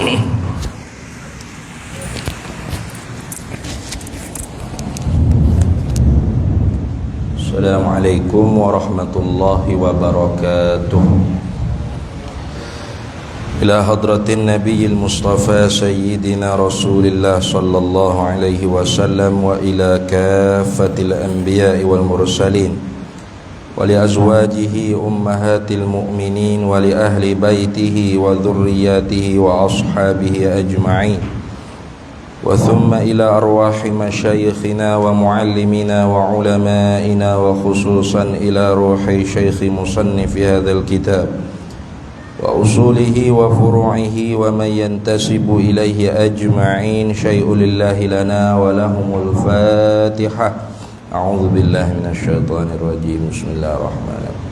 Assalamualaikum warahmatullahi wabarakatuh. Ila hadratin nabiyil mustafa sayyidina rasulillah sallallahu alaihi wasallam wa ila kaffatil anbiya'i wal mursalin wa li azwajihi ummahatil mu'minin wa li ahli baitihi wa dhurriyyatihi wa ashabihi ajma'in wa thumma ila arwahi masyayikhina wa muallimina wa ulama'ina wa khususan ila ruhi syaikhi musannifi hadzal kitab wa usulihi wa furu'ihi wa man yantasibu ilaihi ajma'in syai'un lillahi lana wa lahumul fatihah. A'udzu billahi minasyaitonir rajim. Bismillahirrahmanirrahim.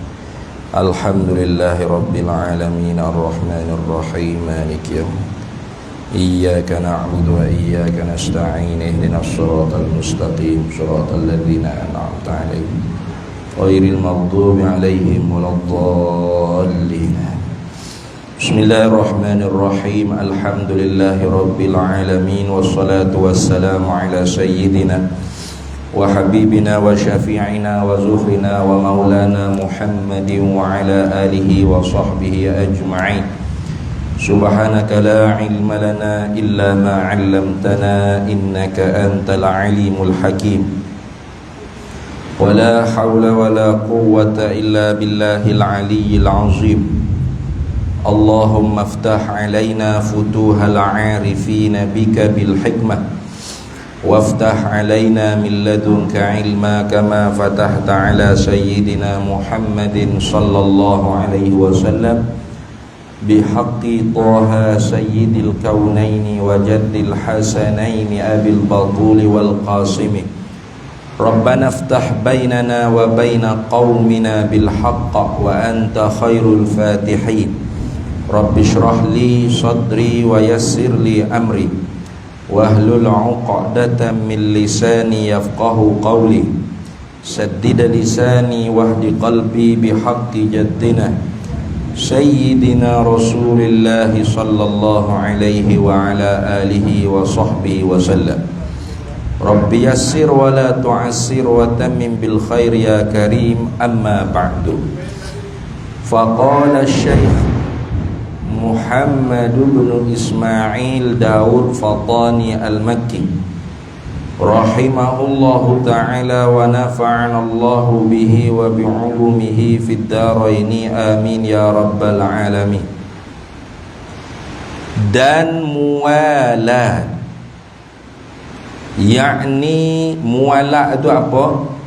Alhamdulillahi rabbil alamin arrahmanir rahim maliki yaumiddin. Iyyaka na'budu wa iyyaka nasta'in ihdinas siratal mustaqim siratal ladzina an'amta 'alaihim ghairil maghdubi 'alaihim waladdallin. Bismillahirrahmanirrahim. Alhamdulillahi rabbil alamin wassalatu wassalamu ala sayyidina wa habibina wa syafi'ina wa zuhrina wa maulana Muhammadin wa ala alihi wa sahbihi ajma'in. Subhanaka la ilma lana illa ma 'allamtana innaka antal alimul hakim. Wa la hawla wa la quwwata illa billahil aliyyil azim. Allahumma aftah 'alaina futuhal 'arifina bika bil hikmah waftah 'alaina min ladunka 'ilma kama fatahta 'ala sayyidina Muhammadin sallallahu alaihi wasallam bihaqqi Taha sayyidil kaunaini wa jaddil hasanaini abil batuli wal qasimi. Rabbana aftah bainana wa baina qaumina bil haqq wa anta khairul fatihin. Rabbi shrah li sadri wa yassir li amri wahlul 'uqdatam min lisani yafqahu qawli. Saddid lisani wahdi qalbi bihaqqi jaddina sayyidina Rasulillah sallallahu alaihi wa ala alihi wa sahbihi wa sallam. Rabbi yassir wa la tu'assir wa tammim bil khair ya karim. Amma ba'du. Faqala asy-syaikh Muhammad bin Ismail Daud Fatani al-Makki rahimahullahu ta'ala wa nafa'ana Allahu bihi wa bi'ulumihi fid dharaini amin ya rabbal alamin. Dan muwalat, yakni muwalat itu apa?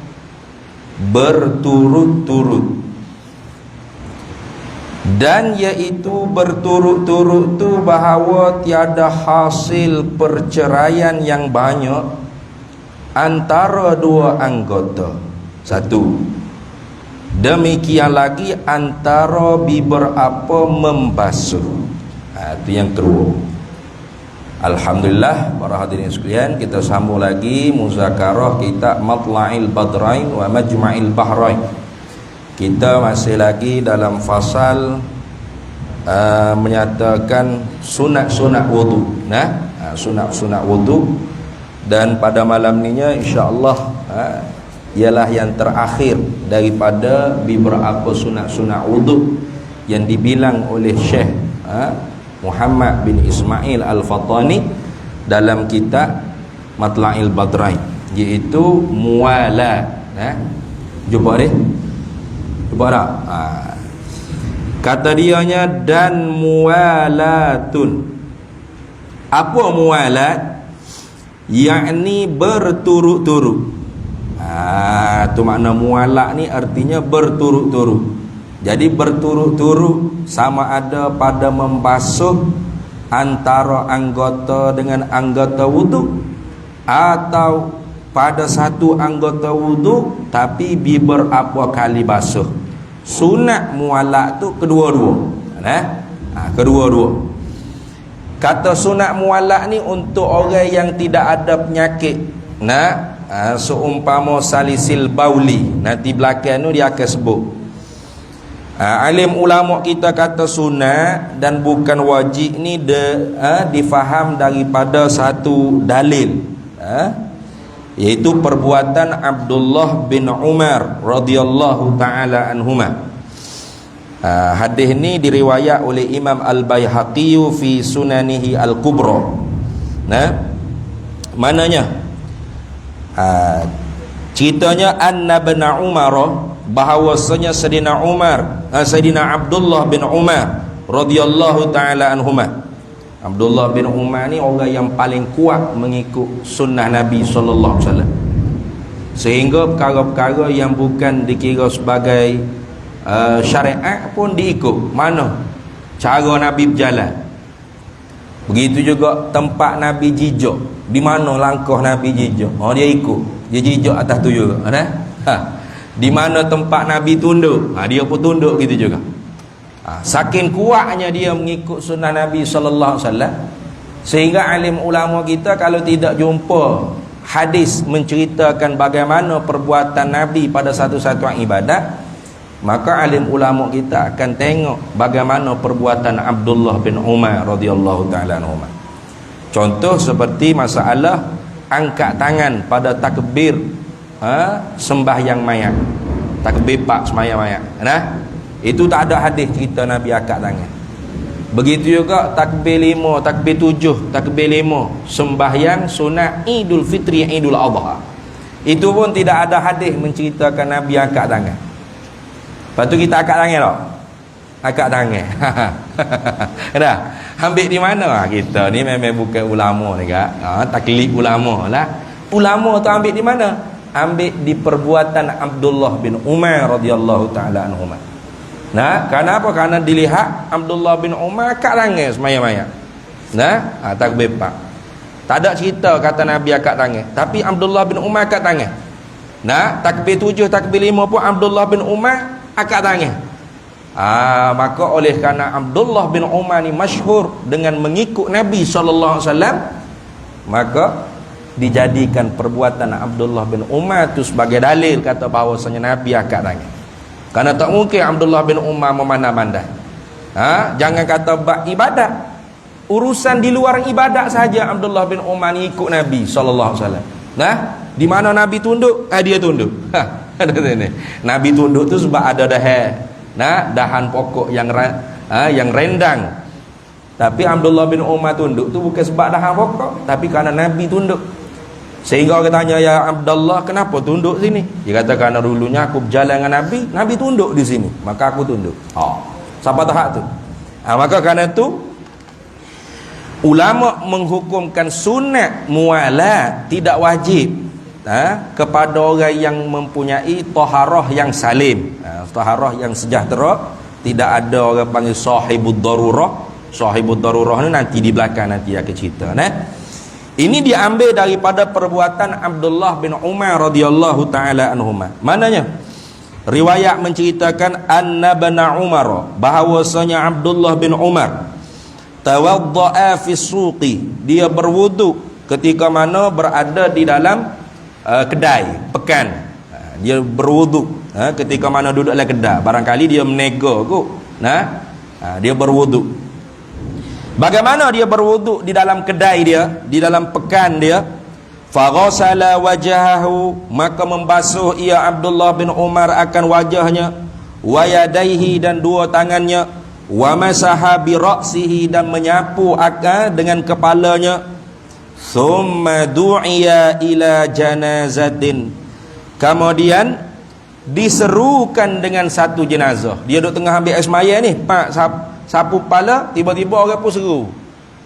Berturut-turut. Dan yaitu berturut-turut tu bahawa tiada hasil perceraian yang banyak antara dua anggota. Satu. Demikian lagi antara beberapa membasuh. Itu yang kedua. Alhamdulillah para hadirin sekalian, kita sambung lagi muzakarah kitab Matla'il Badrain wa Majma'il Bahrain. Kita masih lagi dalam fasal menyatakan sunat-sunat wudu. Sunat-sunat wudu. Dan pada malam ni insya-Allah ialah yang terakhir daripada beberapa sunat-sunat wudu yang dibilang oleh Syekh Muhammad bin Ismail Al-Fatani dalam kitab Matla'il Badrain, iaitu muwalat. Jumpa ni? Jumpa tak? Kata dianya dan muwalatun. Apa muwalat? Yakni berturut-turut. Tu makna muwalat ni artinya berturut-turut. Jadi berturut-turut sama ada pada membasuh antara anggota dengan anggota wudu, atau pada satu anggota wudu tapi beberapa kali basuh. Sunat muwalat tu kedua-dua. Kedua-dua. Kata sunat muwalat ni untuk orang yang tidak ada penyakit. Seumpama salisil bauli, nanti belakang tu dia akan sebut. Alim ulama kita kata sunat dan bukan wajib ni difaham daripada satu dalil, iaitu perbuatan Abdullah bin Umar radhiyallahu taala anhuma. Hadis ni diriwayat oleh Imam Al-Baihaqi fi Sunanihi Al-Kubra. Mananya ceritanya anna bin Umar, bahawasanya Sayyidina Abdullah bin Umar radhiyallahu taala anhuma. Abdullah bin Umar ni orang yang paling kuat mengikut sunnah Nabi sallallahu alaihi wasallam, sehingga perkara-perkara yang bukan dikira sebagai syariat pun diikut. Mana cara Nabi berjalan, begitu juga tempat Nabi jijak, di mana langkah Nabi jijak, dia ikut, dia jijak atas tu juga. Di mana tempat Nabi tunduk, dia pun tunduk gitu juga. Saking kuatnya dia mengikut sunnah Nabi sallallahu alaihi wasallam, sehingga alim ulama kita kalau tidak jumpa hadis menceritakan bagaimana perbuatan Nabi pada satu-satu ibadat, maka alim ulama kita akan tengok bagaimana perbuatan Abdullah bin Umar radhiyallahu taala anhu. Contoh seperti masalah angkat tangan pada takbir sembahyang mayat, takbir pak sembahyang mayat. Itu tak ada hadis cerita Nabi angkat tangan. Begitu juga takbir 5, takbir 7, takbir 5 sembahyang sunat Idul Fitri, Idul Adha, itu pun tidak ada hadis menceritakan Nabi angkat tangan. Lepas tu kita angkat tangan tak? Angkat tangan. Dah. Ambil di mana? Kita ni memang bukan ulama ni kak. Taklid ulama lah. Ulama tu ambil di mana? Ambil di perbuatan Abdullah bin Umar radhiyallahu taala anhu. Kenapa? Karena dilihat Abdullah bin Umar angkat tangan semaya-maya. Takbir pak. Tak ada cerita kata Nabi angkat tangan, tapi Abdullah bin Umar angkat tangan. Takbir 7, takbir 5 pun Abdullah bin Umar angkat tangan. Maka oleh kerana Abdullah bin Umar ni masyhur dengan mengikut Nabi sallallahu alaihi wasallam, maka dijadikan perbuatan Abdullah bin Umar tu sebagai dalil kata bahawasanya Nabi angkat tangan. Kerana tak mungkin Abdullah bin Umar memandang-mandang. Jangan kata bab ibadat, urusan di luar ibadat saja Abdullah bin Umar ni ikut Nabi sallallahu alaihi wasallam. Di mana Nabi tunduk, dia tunduk. Nabi tunduk tu sebab ada dahan pokok yang rendang. Tapi Abdullah bin Umar tunduk tu bukan sebab dahan pokok, tapi kerana Nabi tunduk. Sehingga orang tanya, ya Abdullah, kenapa tunduk sini? Dia kata, kerana dulunya aku berjalan dengan Nabi tunduk di sini, maka aku tunduk. Siapa tahap tu? Maka kerana tu ulama menghukumkan sunat mualat tidak wajib kepada orang yang mempunyai taharah yang salim, taharah yang sejahtera. Tidak ada orang panggil sahibud darurah. Sahibud darurah ni nanti di belakang nanti akan cerita. Ini diambil daripada perbuatan Abdullah bin Umar radhiyallahu taala anhuma. Mananya riwayat menceritakan anna bin Umar, bahawasanya Abdullah bin Umar tawaddaa fi suqi, dia berwuduk ketika mana berada di dalam kedai pekan. Dia berwuduk ketika mana duduk dalam kedai, barangkali dia menega kot. Dia berwuduk. Bagaimana dia berwuduk di dalam kedai dia, di dalam pekan dia? Faghasala wajahahu, maka membasuh ia Abdullah bin Umar akan wajahnya, wa yadaihi, dan dua tangannya, wa masaha bi ra'sihi, dan menyapu dengan kepalanya. Thumma du'iya ila janazatin, kemudian diserukan dengan satu jenazah. Dia duduk tengah ambil air semaya ni, pak sapu kepala, tiba-tiba orang pun seru,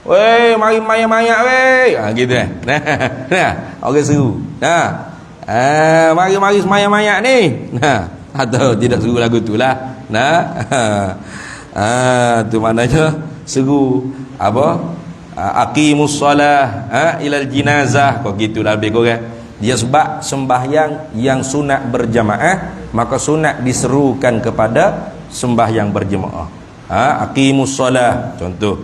"Weh, mari mayat-mayat weh." Gitu orang seru. Mari semayang-mayat ni. Atau tidak seru lagu tu lah. Tu maknanya seru apa? Aqimus solah ilal jinazah, kok gitulah lebih kurang. Dia sebab sembahyang yang sunat berjamaah, maka sunat diserukan kepada sembahyang berjamaah. Aqimus solah contoh.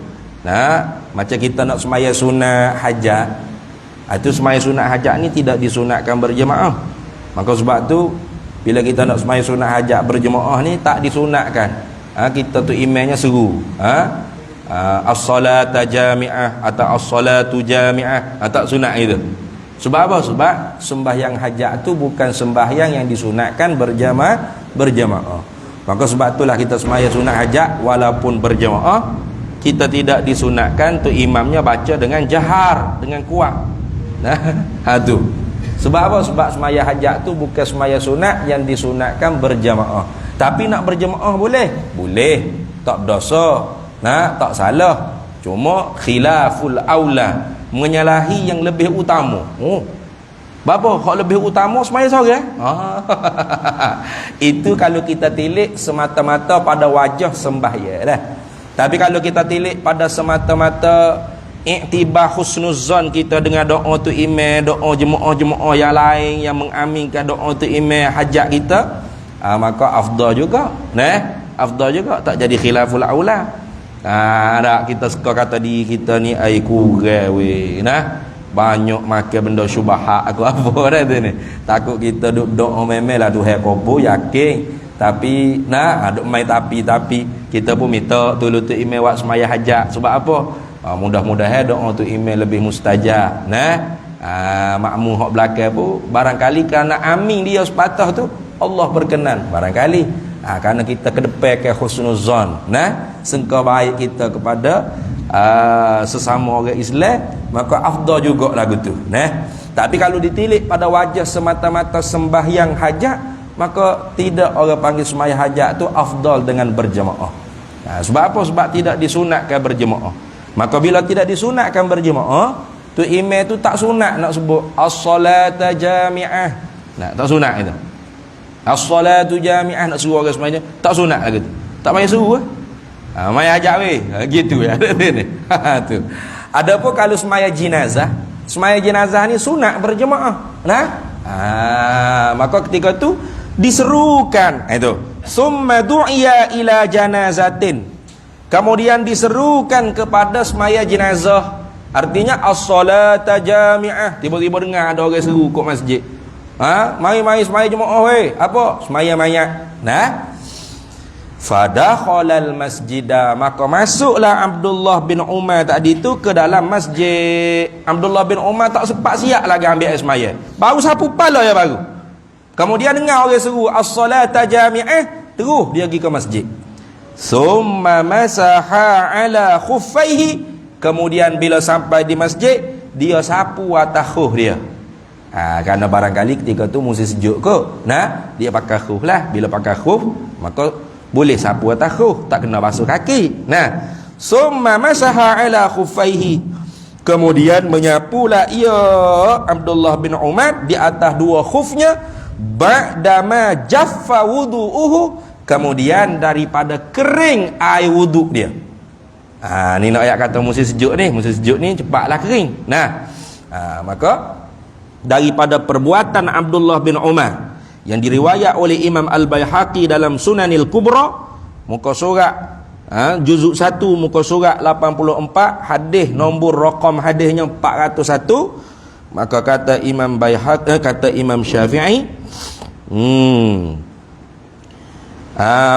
Macam kita nak semaya sunat hajat, itu semaya sunat hajat ni tidak disunatkan berjamaah. Maka sebab tu Bila kita nak sembahyang sunat hajat berjemaah ni tak disunatkan. Kita tu imamnya seru. As-salata jami'ah atau as-salatu jami'ah, tak sunat itu. Sebab apa? Sebab sembahyang hajat tu bukan sembahyang yang disunatkan berjamaah. Maka sebab itulah kita sembahyang sunat hajat walaupun berjamaah, kita tidak disunatkan tu imamnya baca dengan jahar, dengan kuat. Tu. Sebab apa? Sebab sembahyang hajat tu bukan sembahyang sunat yang disunatkan berjamaah. Tapi nak berjamaah boleh? Boleh. Tak berdosa. Tak salah. Cuma khilaful aula, menyalahi yang lebih utama. Berapa? Hak lebih utama sembahyang seorang. Itu kalau kita tilik semata-mata pada wajah sembahyang dah. Tapi kalau kita tilik pada semata-mata iktibar husnuzan kita dengan doa tu imam, doa jemaah-jemaah yang lain yang mengaminkan doa tu imam hajat kita, maka afdal juga. Afdal juga, tak jadi khilaful aula. Tak kita suka kata diri kita ni ai kurang weh. Banyak makan benda syubhat aku apa dah tu ni. Takut kita duk doa memelah Tuhan kabul yakin. Tapi duk main tapi kita pun minta tolong tu imam buat sembahyang hajat. Sebab apa? Mudah-mudahan doa tu imam lebih mustajab. Makmum hak belakang pun barangkali kerana amin dia sepatah tu Allah berkenan barangkali. Kerana kita kedepankan husnuzan, sangka baik kita kepada sesama orang Islam, maka afdal juga lagu tu. Tapi kalau ditilik pada wajah semata-mata sembahyang hajat, maka tidak orang panggil sembahyang hajat tu afdal dengan berjemaah. Sebab apa? Sebab tidak disunatkan berjemaah. Maka bila tidak disunatkan berjemaah, tu imam tu tak sunat nak sebut as-salata jami'ah. Tak sunat itu. As-salatu jami'ah nak suruh orang semuanya tak sunat lagi tu. Tak payah suruh. Mai ajak weh. Gitu ya. Tu. Adapun kalau sembahyang jenazah ni sunat berjemaah. Maka ketika tu diserukan itu. Summa du'iya ila janazatin. Kemudian diserukan kepada sembahyang jenazah. Artinya as-salata jami'ah. Tiba-tiba dengar ada orang seru kat masjid. Mari sembahyang jemaah weh. Apa? Sembahyang mayat. Fadakhalal masjidah, maka masuklah Abdullah bin Umar tadi tu ke dalam masjid. Abdullah bin Umar tak sempat siap lagi ambil air sembahyang. Baru sapu kepala ya baru. Kemudian dengar orang seru as-salata jami'ah, terus dia pergi ke masjid. Summa masaha ala khuffaihi, kemudian bila sampai di masjid dia sapu atas khuf dia. Kerana barangkali ketika tu musim sejuk kot. Dia pakai khuf lah. Bila pakai khuf, maka boleh sapu atas khuf, tak kena basuh kaki. Summa masaha ala khuffaihi, kemudian menyapulah ia Abdullah bin Umar di atas dua khufnya, ba'dama jaffa wudu'uhu, kemudian daripada kering air wuduk dia. Ni nak ayat kata musim sejuk ni cepatlah kering. Maka daripada perbuatan Abdullah bin Umar yang diriwayat oleh Imam Al-Baihaqi dalam Sunanil Kubra, muka surat juzuk 1 muka surat 84, hadis nombor rakam hadisnya 401. Maka kata Imam Baihaqi, kata Imam Syafi'i,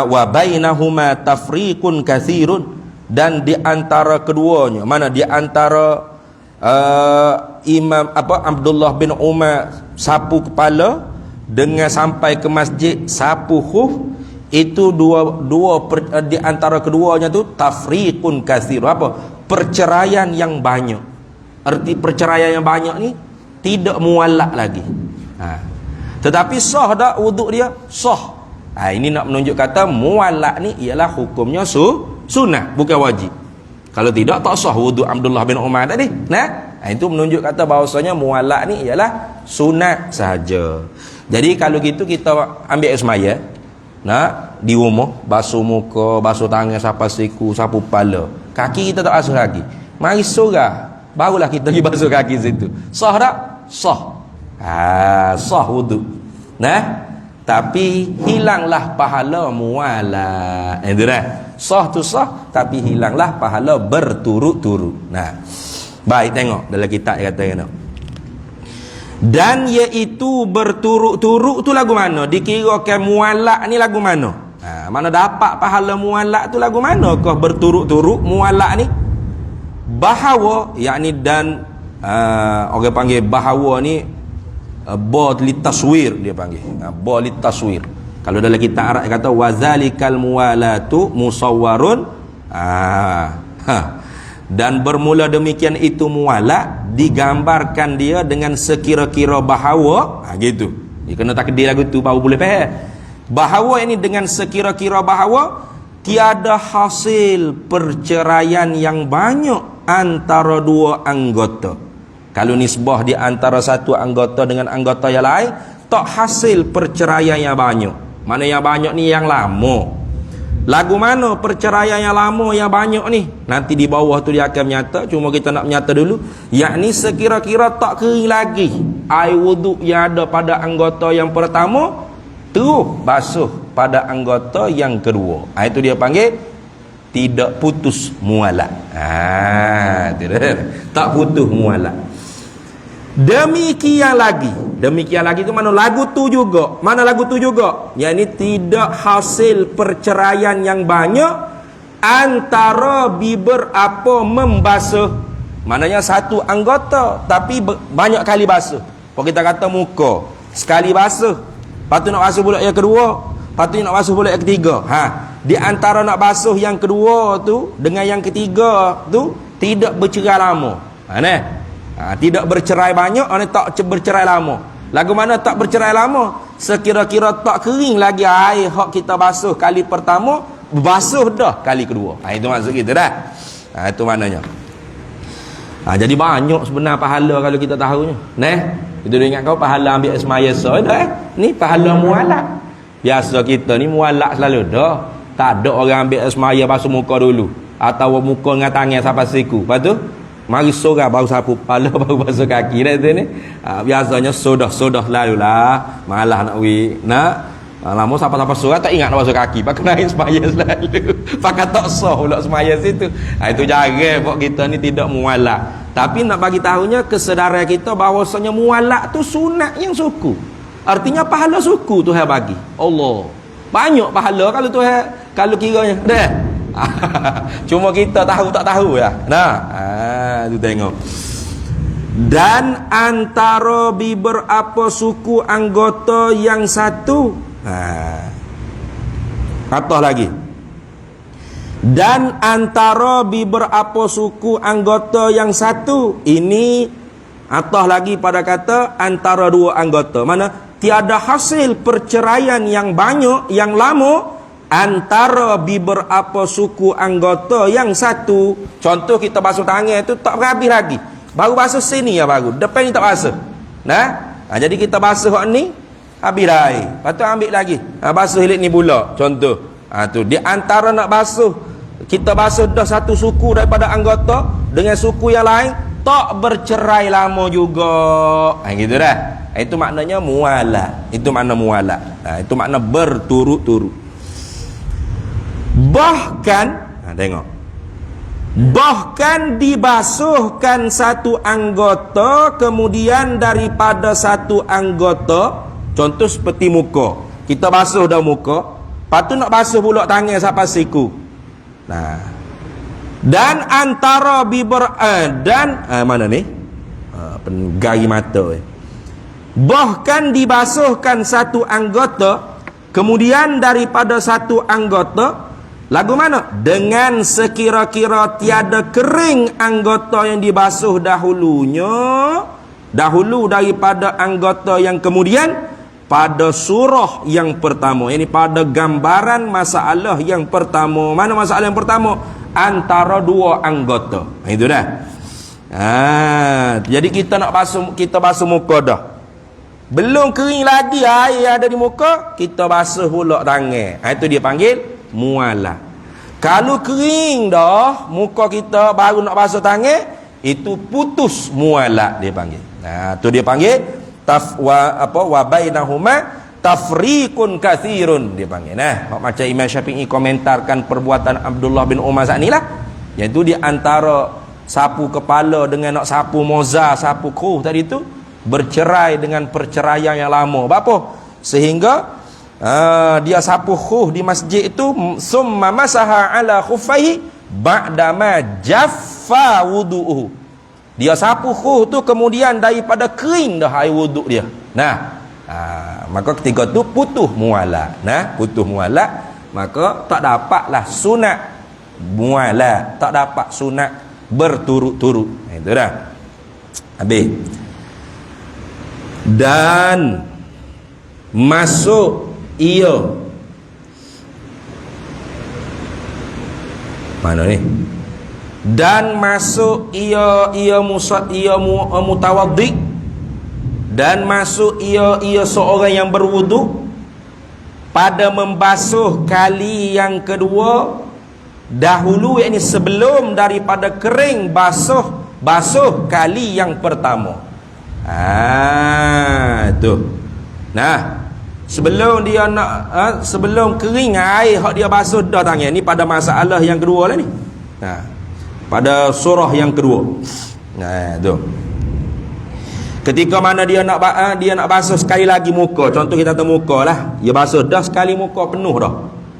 wa bainahuma tafriqun katsirun, dan di antara keduanya, mana di antara Imam Abdullah bin Umar sapu kepala dengan sampai ke masjid sapu khuf, itu di antara keduanya tu tafriqun katsir, perceraian yang banyak. Arti perceraian yang banyak ni tidak muallak lagi. Tetapi sah tak wuduk dia? Sah. Ini nak menunjuk kata muallak ni ialah hukumnya sunat, bukan wajib. Kalau tidak, tak sah wuduk Abdullah bin Umar tadi. Itu menunjuk kata bahawasanya muallak ni ialah sunat sahaja. Jadi kalau gitu kita ambil air semaya, di rumah, basuh muka, basuh tangan, sapu siku, sapu kepala. Kaki kita tak basuh lagi. Mari surah, barulah kita pergi basuh kaki situ. Sah tak? Sah. Sah wuduk. Tapi hilanglah pahala muallak. Itu dah. Sah tu sah, tapi hilanglah pahala berturut-turut. Baik, tengok dalam kitab dia kata Dan iaitu berturut-turut tu lagu mana? Dikirakan muallak ni lagu mana? Mana dapat pahala muallak tu lagu mana? Kau berturut-turut muallak ni? Bahawa, yakni dan orang panggil bahawa ni ba li taswir dia panggil. Ba li taswir. Kalau dalam kitab Arab kata wazalikal muwalatu musawwarun. Dan bermula demikian itu muwalak, digambarkan dia dengan sekira-kira bahawa, gitu. Dia kena takdir lagu tu baru boleh faham. Bahawa ini dengan sekira-kira bahawa tiada hasil perceraian yang banyak antara dua anggota. Kalau nisbah di antara satu anggota dengan anggota yang lain, tak hasil perceraian yang banyak. Mana yang banyak ni yang lama. Lagu mana perceraian yang lama yang banyak ni? Nanti di bawah tu dia akan menyata. Cuma kita nak menyata dulu. Yakni sekira-kira tak kering lagi air wuduk yang ada pada anggota yang pertama, terus basuh pada anggota yang kedua. Itu dia panggil tidak putus mualak. Tak putus mualak. Demikian lagi tu mana lagu tu juga? Mana lagu tu juga? Yakni tidak hasil perceraian yang banyak antara biber apa membasuh. Maknanya satu anggota tapi banyak kali basuh. Kalau kita kata muka, sekali basuh, lepas tu nak basuh pula yang kedua, lepas tu nak basuh pula yang ketiga. Di antara nak basuh yang kedua tu dengan yang ketiga tu tidak bercerai lama. Tidak bercerai banyak, tak bercerai lama. Lagu mana tak bercerai lama? Sekira-kira tak kering lagi air hak kita basuh kali pertama, basuh dah kali kedua. Itu maksud kita dah. Itu maknanya. Jadi banyak sebenarnya pahala kalau kita tahunya. Kita ingat kau pahala ambil semaya ni pahala mualak. Biasa kita ni mualak selalu dah. Tak ada orang ambil semaya basuh muka dulu, atau muka dengan tangan sampai siku. Lepas tu mari sorang baru sapu kepala baru basuh kaki dah tu ni. Biasanya sodah lalulah malah nak lama siapa-siapa surah tak ingat nak basuh kaki, pakai naik semaya selalu. Pakai tak sah pula semaya situ. Itu jarang buat kita ni tidak mualak. Tapi nak bagi tahunya kesedaran kita bahawasanya mualak tu sunat yang suku. Artinya pahala suku Tuhan bagi. Allah. Banyak pahala kalau Tuhan, kalau kiranya. Dah. Cuma kita tahu tak tahu ya. Tu tengok. Dan antara beberapa suku anggota yang satu. Atas lagi. Dan antara beberapa suku anggota yang satu. Ini atas lagi pada kata antara dua anggota. Mana? Tiada hasil perceraian yang banyak, yang lama antara beberapa suku anggota yang satu. Contoh kita basuh tangan tu tak berhabis lagi, baru basuh sini ya baru, depan ni tak basuh. Jadi kita basuh hak ni habis dah air, lepas tu ambil lagi, basuh hilik ni pula. Contoh tu di antara nak basuh, kita basuh dah satu suku daripada anggota dengan suku yang lain, tak bercerai lama juga. Gitu dah. Itu maknanya mualak. Itu makna mualak. Itu makna berturut-turut. Bahkan tengok, bahkan dibasuhkan satu anggota, kemudian daripada satu anggota. Contoh seperti muka, kita basuh dah muka, lepas tu nak basuh pula tangan sampai siku. Dan antara mana ni penggari mata bahkan dibasuhkan satu anggota, kemudian daripada satu anggota. Lagu mana? Dengan sekira-kira tiada kering anggota yang dibasuh dahulu daripada anggota yang kemudian, pada surah yang pertama. Ini pada gambaran masalah yang pertama. Mana masalah yang pertama? Antara dua anggota. Itu dah. Jadi kita basuh muka dah, belum kering lagi air ada di muka, kita basuh pula tangan. Itu dia panggil mualak. Kalau kering dah muka kita baru nak basuh tangan, itu putus mualak dia panggil. Itu dia panggil wa bainahuma tafriqun katsirun dia panggil. Macam Imam Syafi'i komentarkan perbuatan Abdullah bin Umar saat inilah, iaitu di antara sapu kepala dengan nak sapu moza, sapu kruh tadi tu, bercerai dengan perceraian yang lama. Apa? Sehingga dia sapu khuf di masjid itu, summa masaha ala khuffaihi ba'dama jaffa wudu'uhu. Dia sapu khuf tu kemudian daripada kering dah air wuduk dia. Nah, maka ketika tu putus mualah. Nah, putus mualah, maka tak dapatlah sunat mualah, tak dapat sunat berturut-turut. Itu dah. Habis. Dan masuk ia, mana ni? Dan masuk ia mutawaddi, dan masuk ia seorang yang berwuduk pada membasuh kali yang kedua dahulu, yakni sebelum daripada kering basuh kali yang pertama. Tu. Nah, sebelum dia nak sebelum kering air hak dia basuh dah tangan ni pada masalah yang kedua lah ni. Pada surah yang kedua. Tu. Ketika mana dia nak basuh sekali lagi muka, contoh kita tahu muka lah, dia basuh dah sekali muka penuh dah,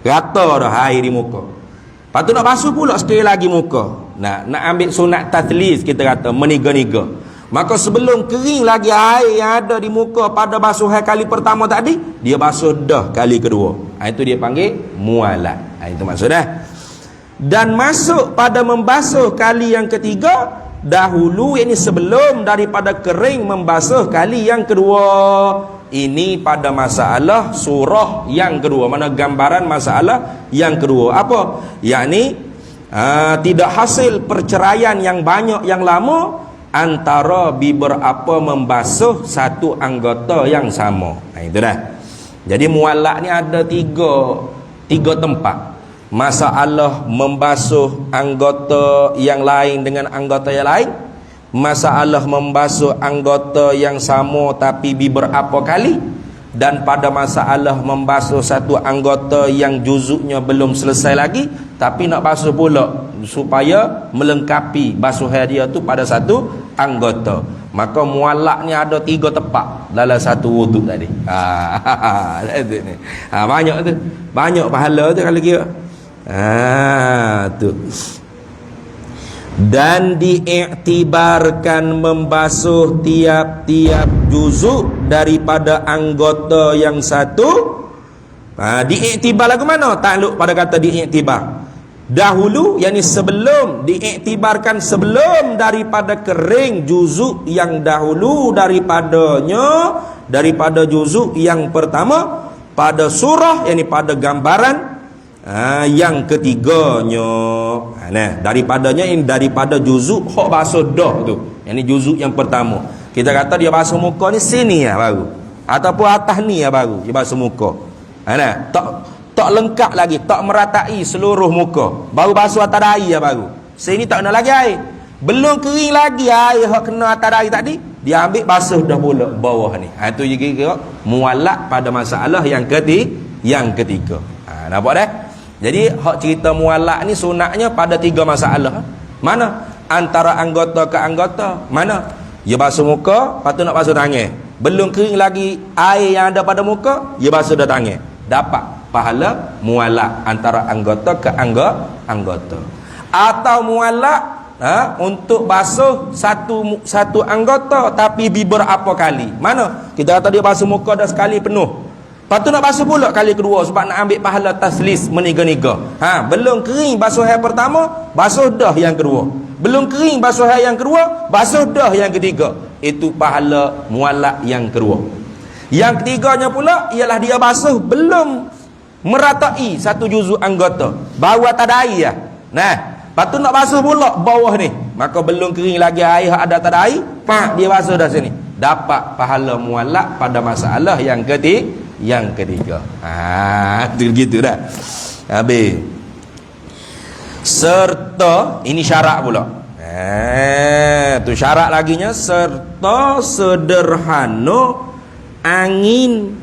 rata dah air di muka. Lepas tu nak basuh pula sekali lagi muka. Nak ambil sunat tathlis, kita kata meniga-niga. Maka sebelum kering lagi air yang ada di muka pada basuhan kali pertama tadi, dia basuh dah kali kedua. Itu dia panggil mualat. Itu maksudnya. Dan masuk pada membasuh kali yang ketiga dahulu, ini sebelum daripada kering membasuh kali yang kedua. Ini pada masalah surah yang kedua, mana gambaran masalah yang kedua. Apa? Yakni tidak hasil perceraian yang banyak yang lama antara beberapa membasuh satu anggota yang sama. Itu dah. Jadi mualak ni ada tiga tempat. Masalah membasuh anggota yang lain dengan anggota yang lain, masalah membasuh anggota yang sama tapi beberapa kali, dan pada masalah membasuh satu anggota yang juzuknya belum selesai lagi tapi nak basuh pula supaya melengkapi basuhan dia tu pada satu anggota. Maka mualak ni ada tiga tempat dalam satu wuduk tadi. Banyak tu, banyak pahala tu kalau kira. Tu. Dan diiktibarkan membasuh tiap-tiap juzuk daripada anggota yang satu. Diiktibar lagu mana? Takluk pada kata diiktibar. Dahulu, yakni sebelum, diiktibarkan sebelum daripada kering juzuk yang dahulu daripada juzuk yang pertama pada surah, yakni pada gambaran yang ketiganya. Daripadanya ini daripada juzuk hok basuh dah tu. Yang ni juzuk yang pertama. Kita kata dia basuh muka ni sini ya baru. Ataupun atas ni ya baru dia basuh muka. Tak lengkap lagi, tak meratai seluruh muka. Baru basuh atas dahi ya baru. Sini tak kena lagi air. Belum kering lagi air hok kena atas dahi tadi, dia ambil basuh dah pula bawah ni. Itu juga mualak pada masalah yang ketiga. Nampak dah? Jadi hak cerita mualak ni sunatnya pada tiga masalah. Mana? Antara anggota ke anggota. Mana? Dia basuh muka, lepas tu nak basuh tangan. Belum kering lagi air yang ada pada muka, dia basuh dah tangan. Dapat pahala mualak antara anggota ke anggota. Atau mualak untuk basuh satu anggota tapi beberapa kali. Mana? Kita kata dia basuh muka dah sekali penuh. Lepas tu nak basuh pula kali kedua sebab nak ambil pahala taslis meniga-niga. Belum kering basuh yang pertama, basuh dah yang kedua. Belum kering basuh yang kedua, basuh dah yang ketiga. Itu pahala mualak yang kedua. Yang ketiganya pula ialah dia basuh belum meratai satu juzuk anggota, baru atas dahi ya. Lepas tu nak basuh pula bawah ni, maka belum kering lagi air ada atas dahi, dia basuh dah sini. Dapat pahala mualak pada masalah yang ketiga. Itu gitu dah. Habis. Serta, ini syarat pula. Tu syarat laginya, serta sederhana angin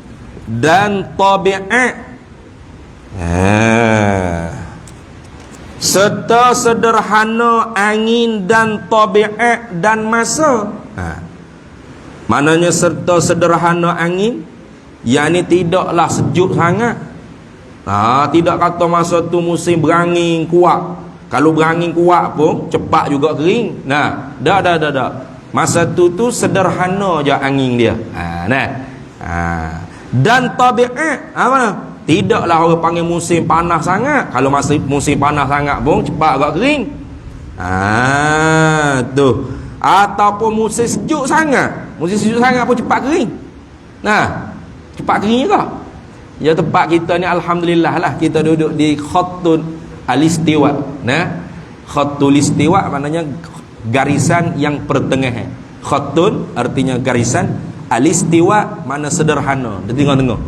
dan tabiat. Serta sederhana angin dan tabiat dan masa. Maknanya serta sederhana angin, yakni tidaklah sejuk sangat. Tidak kata masa tu musim berangin kuat. Kalau berangin kuat pun cepat juga kering. Dah. Masa tu sederhana je angin dia. Dan tabiat mana? Tidaklah orang panggil musim panas sangat. Kalau musim panas sangat pun cepat agak kering. Tu. Ataupun musim sejuk sangat. Musim sejuk sangat pun cepat kering. Cepat kering juga. Ya, tempat kita ni alhamdulillah lah, kita duduk di khatul al-istiwa. Khatul istiwa maknanya garisan yang pertengahan. Khatul artinya garisan, al-istiwa mana sederhana, di tengah-tengah.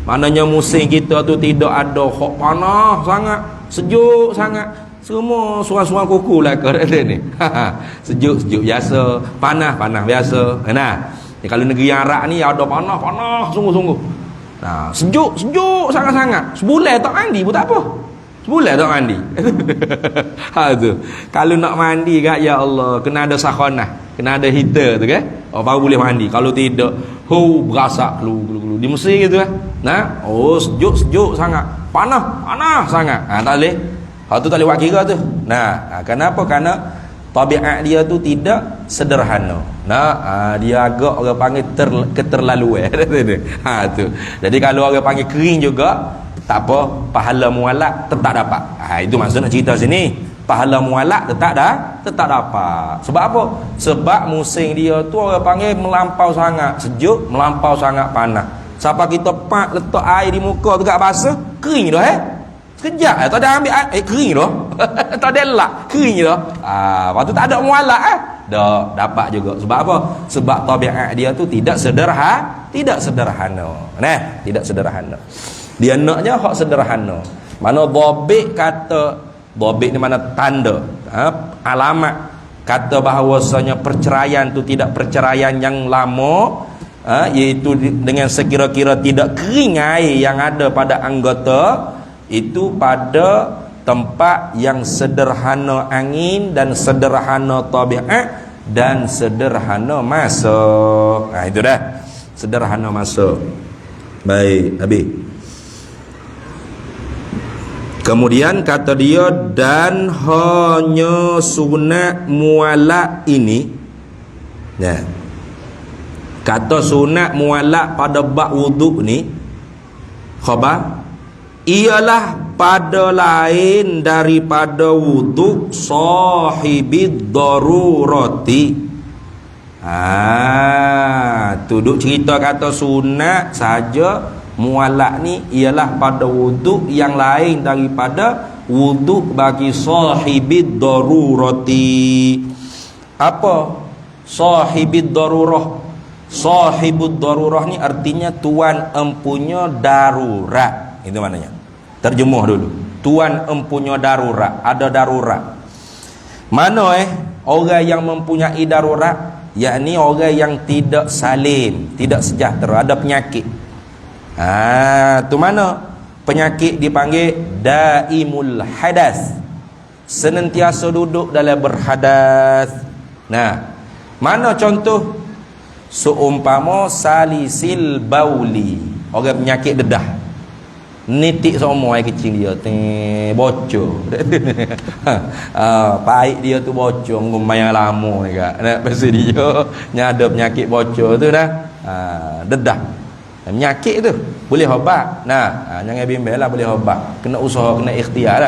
Maknanya musim kita tu tidak ada hok panas sangat, sejuk sangat. Semua suara-suara kuku lah ke ni. Sejuk biasa, panas biasa. Kalau negeri Arab ni ada panas sungguh-sungguh. Sejuk sangat-sangat. Sebulan tak mandi pun tak apa. Sebulan tak mandi. Tu. Kalau nak mandi kat, ya Allah, kena ada sakhanah, kena ada heater tu kan. Baru boleh mandi. Kalau tidak, berasak kelu. Di Mesir gitu kan. Sejuk sangat. Panas sangat. Tak boleh. Hal tu tak boleh buat kira tu. Kenapa? Kerana tabiat dia tu tidak sederhana. Dia agak orang panggil keterlaluan. Tu. Jadi kalau orang panggil kering juga, tak apa, pahala mualak tetap dapat. Itu maksud nak cerita sini. Pahala mualak tetap dapat. Sebab apa? Sebab musim dia tu orang panggil melampau sangat sejuk, melampau sangat panas. Siapa kita letak air di muka tu kat basah, kering dah sekejap tak ada ambil air, kering dah. Tak ada elak, kering dah. Lepas tu tak ada mualak dah dapat juga. Sebab apa? Sebab tabiat dia tu tidak sederhana. Tidak sederhana. Dia naknya hak sederhana. Mana dhabit kata, dhabit ni mana tanda, alamat kata bahawasanya perceraian tu tidak perceraian yang lama, iaitu dengan sekira-kira tidak kering air yang ada pada anggota itu pada tempat yang sederhana angin dan sederhana tabiat dan sederhana masa. Itu dah sederhana masa. Baik, habis. Kemudian kata dia, dan hanya sunat mualak ini. Kata sunat mualak pada bab wuduk ni, khabar, ialah pada lain daripada wuduk sahibid darurati. Duduk cerita kata sunat saja mualak ni ialah pada wuduk yang lain daripada wuduk bagi sahibid darurati. Apa sahibid darurah? Sahibud darurah ni artinya tuan empunya darurat. Itu maknanya. Terjemuh dulu. Tuan empunya darurat, ada darurat. Mana orang yang mempunyai darurat, yakni orang yang tidak salim, tidak sejahtera, ada penyakit. Tu mana? Penyakit dipanggil daimul hadas. Senantiasa duduk dalam berhadas. Mana contoh? Seumpama salisil bauli, orang penyakit dedah. Nitik semua air kecil dia bocor. Pahit dia tu bocor, lumayan lama dekat. Pasal dia ada penyakit bocor tu dah. Dedah. Penyakit tu boleh ubat. Jangan bimbang lah, boleh ubat. Kena usaha, kena ikhtiar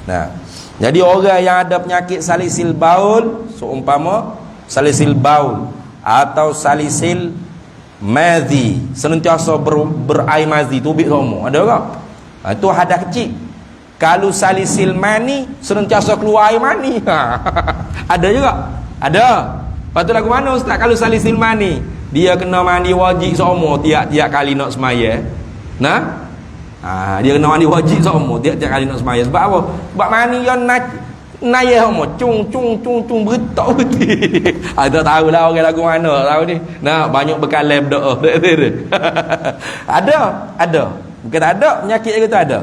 lah. Jadi orang yang ada penyakit salisil baul, seumpama salisil baul atau salisil madhi, senantiasa berair madhi, tubik semua, ada tak? Itu hadas kecil. Kalau salisil mani, senantiasa keluar air mani. Ada juga. Ada. Lepas tu lagu mana ustaz? Kalau salisil mani, dia kena mandi wajib semua tiap-tiap kali nak semaya. Dia kena mandi wajib semua tiap-tiap kali nak semaya. Sebab apa? Sebab mani yang naya semua cung beretak betul. Tak tahulah orang lagu mana tahu ni. Banyak bekalan berdoa. Ada. Bukan tak ada penyakit yang kita ada.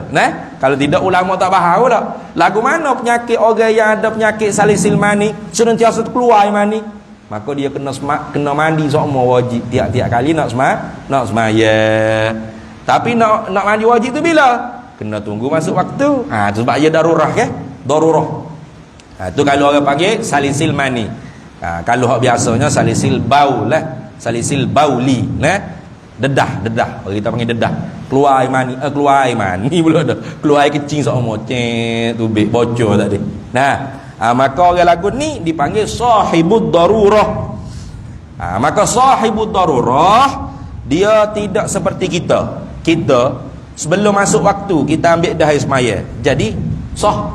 Kalau tidak ulama tak faham tak. Lagu mana penyakit orang yang ada penyakit salisil mani senantiasa keluar air mani? maka dia kena mandi semua wajib tiap-tiap kali nak semaya. Tapi nak mandi wajib tu bila? Kena tunggu masuk waktu. Tu sebab ia darurah ke? Darurah. Tu kalau orang panggil salisil mani. Kalau hak biasanya salisil baul lah. Salisil bauli, dedah. Orang kita panggil dedah. Keluar air mani pula dah. Keluar air kecing semua. Tubik bocor tadi. Maka orang lagu ni dipanggil sahibud darurah. Maka sahibud darurah dia tidak seperti kita. Kita sebelum masuk waktu kita ambil dah air semaya, jadi sah.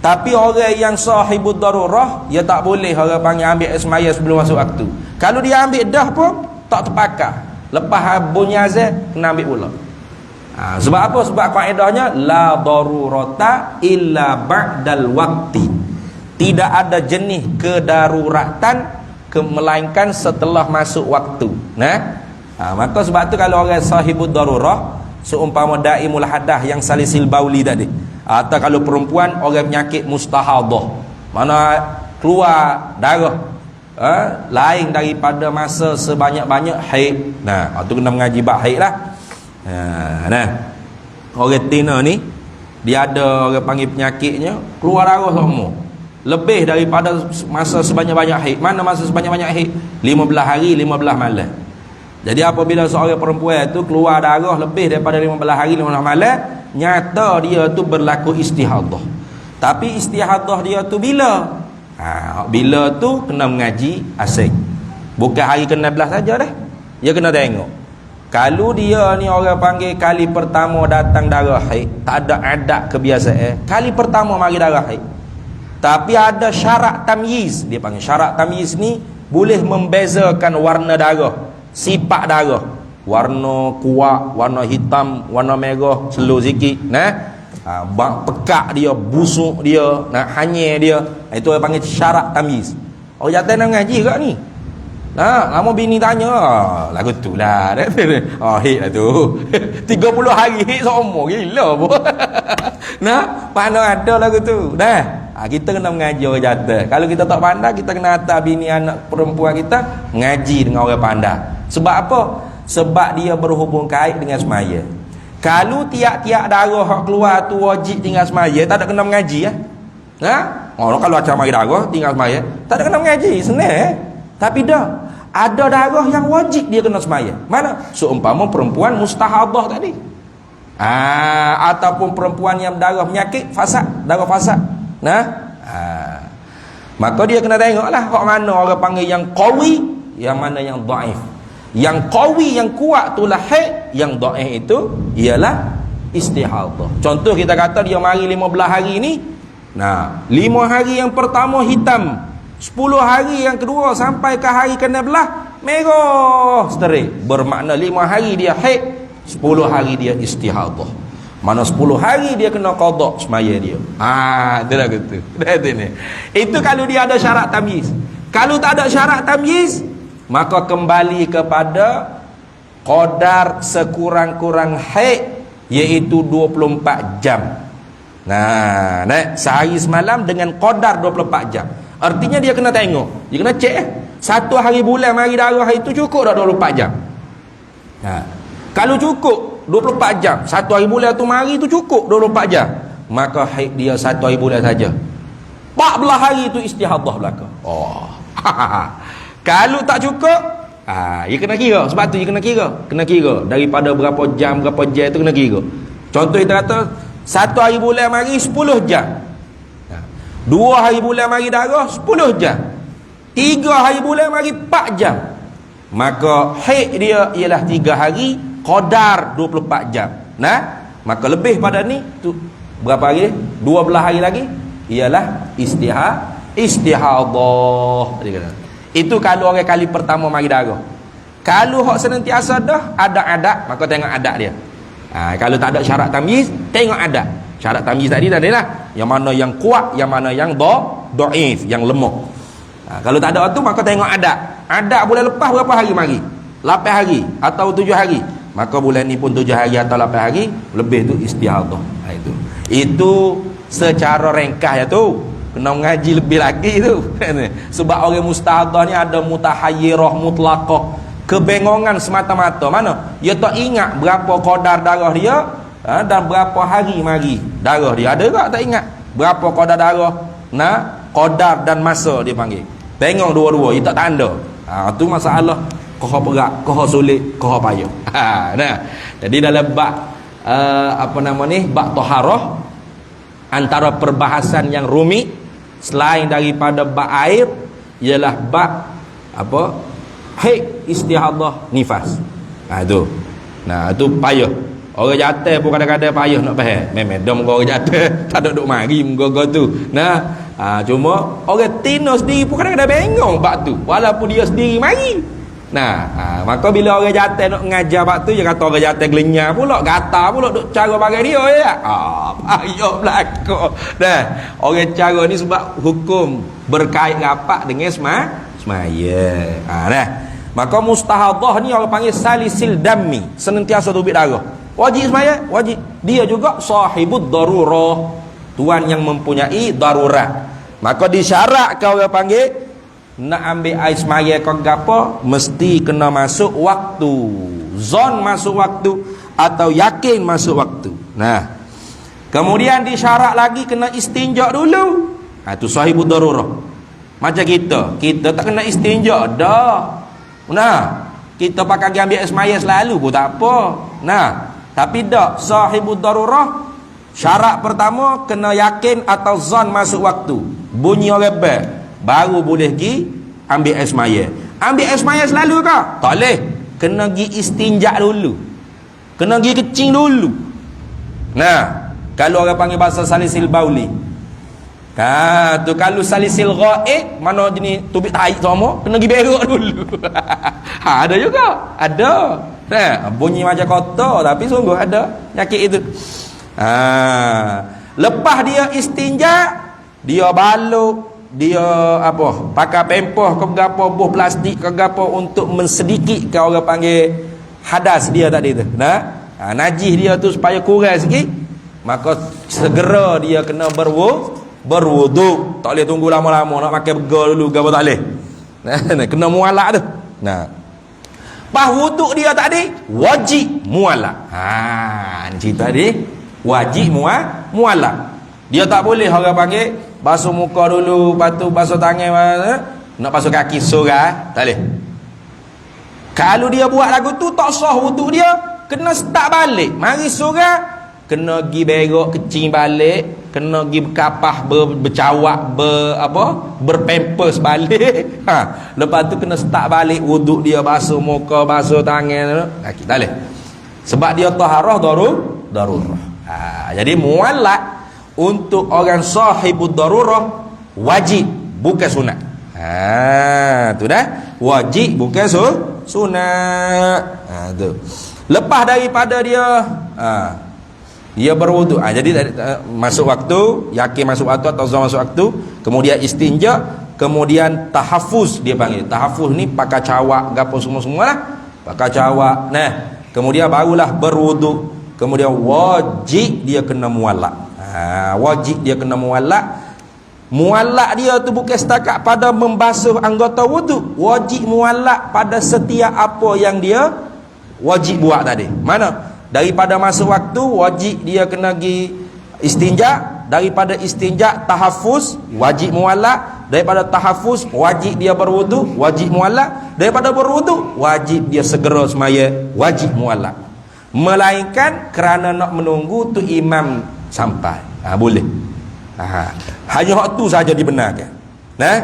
Tapi orang yang sahibud darurah, dia tak boleh orang panggil ambil air semaya sebelum masuk waktu. Kalau dia ambil dah pun tak terpakai. Lepas bunyi azan kena ambil pula. Sebab apa? Sebab kaedahnya la darurata illa ba'dal waqti. Tidak ada jenis kedaruratan melainkan setelah masuk waktu. Maka sebab tu kalau orang sahibud darurah, seumpama daimul hadah yang salisil bauli tadi, atau kalau perempuan orang penyakit mustahadah, mana keluar darah lain daripada masa sebanyak-banyak haid. Tu kena mengaji bab haid lah. Orang tina ni dia ada orang panggil penyakitnya keluar darah semua lebih daripada masa sebanyak-banyak haid. Mana masa sebanyak-banyak haid? 15 hari 15 malam. Jadi apabila seorang perempuan tu keluar darah lebih daripada 15 hari 15 malam, nyata dia tu berlaku istihadah. Tapi istihadah dia tu bila? Bila tu kena mengaji asing. Bukan hari ke-16 saja dah. Dia kena tengok. Kalau dia ni orang panggil kali pertama datang darah haid, tak ada adat kebiasaan, kali pertama mari darah haid. Tapi ada syarat tamyiz. Dia panggil syarat tamyiz ni boleh membezakan warna darah, sifat darah, warna kuat, warna hitam, warna merah, slow sikit, pekak dia, busuk dia, hanyir dia. Itu orang panggil syarat tamyiz. Orang jatuh nak ngaji ke ni? Lama bini tanya, lagu tu lah. Hit lah tu. 30 hari hit semua, gila pun. Mana ada lagu tu. Kita kena mengaji orang jatuh. Kalau kita tak pandai, kita kena hantar bini anak perempuan kita mengaji dengan orang pandai. Sebab apa? Sebab dia berhubung kait dengan semaya. Kalau tiap-tiap darah keluar tu wajib tinggal semaya, tak ada kena mengaji ya. Kalau macam mari darah tinggal semaya, tak ada kena mengaji, senang. Tapi dah ada darah yang wajib dia kena semaya. Mana? Seumpama perempuan mustahadah tadi. Ataupun perempuan yang darah penyakit fasad, darah fasad. Maka dia kena tengoklah hak mana orang panggil yang qawi, yang mana yang dhaif. Yang qawi, yang kuat itulah haid, yang dhaif itu ialah istihadah. Contoh kita kata dia mari 15 hari ni. 5 hari yang pertama hitam, 10 hari yang kedua sampai ke hari ke-16 merah straight. Bermakna 5 hari dia haid, 10 hari dia istihadah. Mana 10 hari dia kena qada semaya dia. Itulah gitu. Itu kalau dia ada syarat tamyiz. Kalau tak ada syarat tamyiz, maka kembali kepada qadar sekurang-kurang haid, iaitu 24 jam. Sehari semalam dengan qadar 24 jam. Artinya dia kena tengok, dia kena cek satu hari bulan mari darah itu cukup dah 24 jam. Kalau cukup 24 jam, satu hari bulan tu mari tu cukup 24 jam, maka haid dia satu hari bulan saja. 14 hari itu istihadah belaka. Kalau tak cukup, dia kena kira. Sebab tu dia kena kira daripada berapa jam tu kena kira. Contoh kita kata satu hari bulan mari 10 jam, 2 hari bulan mari darah 10 jam, 3 hari bulan mari 4 jam, maka haid dia ialah 3 hari qadar 24 jam. Maka lebih pada ni tu berapa hari? 12 hari lagi ialah istihadah. Itu kalau orang kali pertama mari darah. Kalau hak senantiasa dah ada adat, maka tengok adat dia. Kalau tak ada syarat tamyiz, tengok adat. Syarat tamyiz tadi lah, yang mana yang kuat, yang mana yang dhaif, yang lemah. Kalau tak ada tu, maka tengok adat. Adat bulan lepas berapa hari mari? 8 hari atau 7 hari. Maka bulan ni pun 7 hari atau 8 hari, lebih tu istihadah. Itu secara ringkas ya tu. kena mengaji lebih lagi tu. Sebab orang mustahadah ni ada mutahayyirah mutlaqah, kebengongan semata-mata. Mana? Dia tak ingat berapa kadar darah dia, dan berapa hari mari darah dia. Ada tak ingat? Berapa kadar darah, kadar dan masa dia panggil. Bengong dua-dua, dia tak tanda. Tu masalah koh berat, koh sulit, koh payah. Jadi dalam bab bab taharah, antara perbahasan yang rumit selain daripada bab air ialah bab haid, istihadah, nifas. Itu payah. Orang jatuh pun kadang-kadang payah nak faham. Memang dah muka orang jatuh tak ada duk mari muka tu. Cuma orang tino sendiri pun kadang-kadang bengong bab tu walaupun dia sendiri mari. Maka bila orang jatuh nak mengajar bab tu, dia kata orang jatuh gelenyar pula, gatal pula duk cara bagai dia ya. Payah belaka. Orang cara ni sebab hukum berkait rapat dengan semaya. Maka mustahadah ni orang panggil salisil dammi, senantiasa tubik darah. Wajib semaya, wajib. Dia juga sahibud darurah, tuan yang mempunyai darurat. Maka disyaratkan orang panggil nak ambil air semaya ke apa, mesti kena masuk waktu, zon masuk waktu atau yakin masuk waktu. Kemudian disyarat lagi kena istinja dulu. Itu sahibud darurah. Macam kita tak kena istinja dah. Kita pakai ambil air semaya selalu pun tak apa. Tapi dak, sahibud darurah syarat pertama kena yakin atau zon masuk waktu. Bunyi orang baru boleh pergi ambil air semaya. Ambil air semaya selalu ke? Tak boleh. Kena pergi istinja dulu, kena pergi kecing dulu. Kalau orang panggil bahasa salisil bauli, tu kalau salisil ghaib, mana jenis tubik tahi sama, kena pergi berak dulu. Ada juga, ada. Bunyi macam kotor tapi sungguh ada nyakit itu. Lepas dia istinja, dia baluk, dia pakai pempoh ke gapo, buh plastik ke gapo untuk mensedikitkan orang panggil hadas dia tadi tu. Najis dia tu supaya kurang sikit, maka segera dia kena berwuduk. Tak boleh tunggu lama-lama nak pakai begol dulu gapo, tak boleh. Kena mualak tu. Pas wuduk dia tadi wajib mualak. Ni cerita dia wajib mualak. Dia tak boleh orang panggil basuh muka dulu, lepas tu basuh tangan, nak basuh kaki sorang, tak boleh. Kalau dia buat lagu tu tak sah wuduk dia, kena start balik. Mari sorang, kena pergi berak kecing balik, kena pergi berkapah, bercawak, berpampers balik. Lepas tu kena start balik wuduk dia, basuh muka, basuh tangan, kaki, tak boleh. Sebab dia taharah darurah. Jadi mualak untuk orang sahibud darurah wajib, bukan sunat. Tu dah wajib, bukan sunat. Tu. Lepas daripada dia berwuduk, jadi masuk waktu, yakin masuk waktu atau zon masuk waktu, kemudian istinja, kemudian tahafuz dia panggil. Tahafuz ni pakai cawak gapo semua-semua lah, pakai cawak. Kemudian barulah berwuduk, kemudian wajib dia kena mualak. Wajib dia kena mualak. Mualak dia tu bukan setakat pada membasuh anggota wuduk, wajib mualak pada setiap apa yang dia wajib buat tadi. Mana? Daripada masuk waktu wajib dia kena pergi istinja, daripada istinja tahafuz wajib mualak, daripada tahafuz wajib dia berwuduk, wajib mualak, daripada berwuduk wajib dia segera semaya, wajib mualak. Melainkan kerana nak menunggu tu imam sampai, boleh. Hanya hak tu saja dibenarkan.